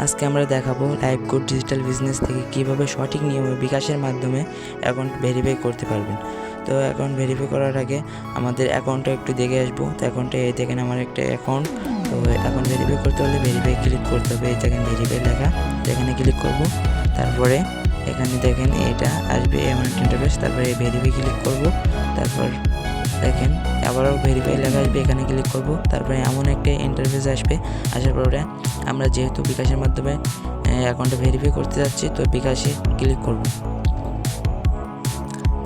আজকে আমরা দেখাবো লাইভ কোড ডিজিটাল বিজনেস থেকে কিভাবে সঠিক নিয়মে বিকাশের মাধ্যমে অ্যাকাউন্ট ভেরিফাই করতে পারবেন। তো অ্যাকাউন্ট ভেরিফাই করার আগে আমাদের অ্যাকাউন্টটা একটু দেখে আসবো। তো অ্যাকাউন্টে এই দেখেন আমার একটা অ্যাকাউন্ট। তো অ্যাকাউন্ট ভেরিফাই করতে হলে ভেরিফাই ক্লিক করতে হবে। এই দেখেন ভেরিফাই লেখা, এখানে ক্লিক করব। তারপরে এখানে দেখেন এটা আসবে এমন ইন্টারফেস। তারপরে এই ভেরিফাই ক্লিক করব। তারপর দেখেন আবারও ভেরিফাই লেখা আসবে, এখানে ক্লিক করব। তারপরে এমন একটা ইন্টারফেস আসবে। আসার পরে আমরা যেহেতু বিকাশের মাধ্যমে অ্যাকাউন্টে ভেরিফাই করতে যাচ্ছি, তো বিকাশে ক্লিক করব।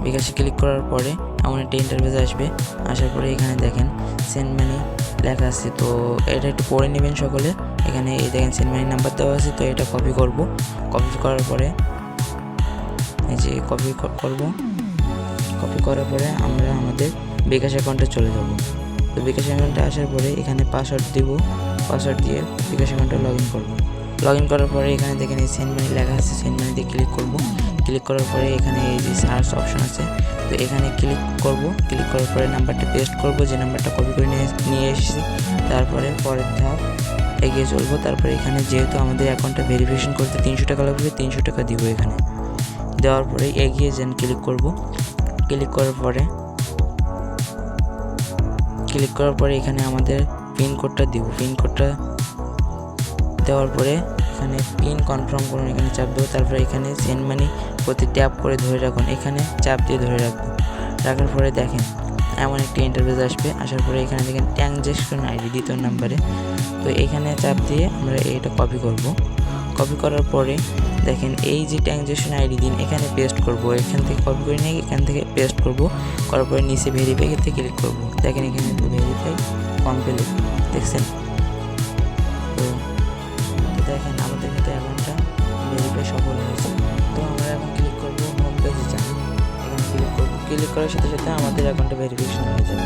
বিকাশে ক্লিক করার পরে এমন একটা ইন্টারফেস আসবে। আসার পরে এখানে দেখেন সেন্ড মানি লেখা আছে, তো এটা একটু পড়ে নেবেন সকলে। এখানে এই দেখেন সেন্ড মানি নাম্বার দেওয়া আছে, তো এটা কপি করব। কপি করার পরে এই যে কপি করব। কপি করার পরে আমরা আমাদের বিকাশ অ্যাকাউন্টে চলে যাব। তো বিকাশ অ্যাকাউন্টে আসার পরে এখানে পাসওয়ার্ড দিব। পাসওয়ার্ড দিয়ে বিকাশ অ্যাকাউন্টে লগ ইন করবো। লগ ইন করার পরে এখানে দেখেন এই সেন্ড মানি লেখা আছে, সেন্ড মানিতে ক্লিক করব। ক্লিক করার পরে এখানে এই যে সার্চ অপশন আছে, তো এখানে ক্লিক করব। ক্লিক করার পরে নাম্বারটা পেস্ট করব, যে নাম্বারটা কপি করে নিয়ে এসেছি। তারপরে পরের ধাপ এগিয়ে চলবো। তারপরে এখানে যেহেতু আমাদের অ্যাকাউন্টটা ভেরিফিকেশন করতে 300 টাকা লাগবে, 300 টাকা দিব। এখানে দেওয়ার পরে এগিয়ে যান, ক্লিক করব। ক্লিক করার পরে এখানে আমাদের পিন কোডটা দিব। পিন কোডটা দেওয়ার পরে এখানে পিন কনফার্ম করুন, এখানে চাপ দেবো। তারপরে এখানে সেন্ড মানি প্রতি ট্যাপ করে ধরে রাখুন, এখানে চাপ দিয়ে ধরে রাখবো। রাখার পরে দেখেন এমন একটি ইন্টারফেস আসবে। আসার পরে এখানে দেখেন ট্রানজ্যাকশন আইডি দ্বিতীয় নাম্বারে, তো এখানে চাপ দিয়ে আমরা এটা কপি করব। কপি করার পরে দেখেন এই যে ট্রানজ্যাকশন আইডি দিন, এখানে পেস্ট করব। এখান থেকে কপি করে নিয়ে এখান থেকে পেস্ট করব। করার পরে নিচে ভেরিফাই করতে ক্লিক করব। দেখেন এখানে ভেরিফাই কমপ্লিট, দেখছেন? তো দেখেন আমাদের কিন্তু অ্যাকাউন্টটা ভেরিফাই সফল হয়েছে। তো আমরা এখন ক্লিক করব হোম পেজে যান, এখানে ক্লিক করব। ক্লিক করার সাথে সাথে আমাদের অ্যাকাউন্টটা ভেরিফিকেশন হয়ে যাবে।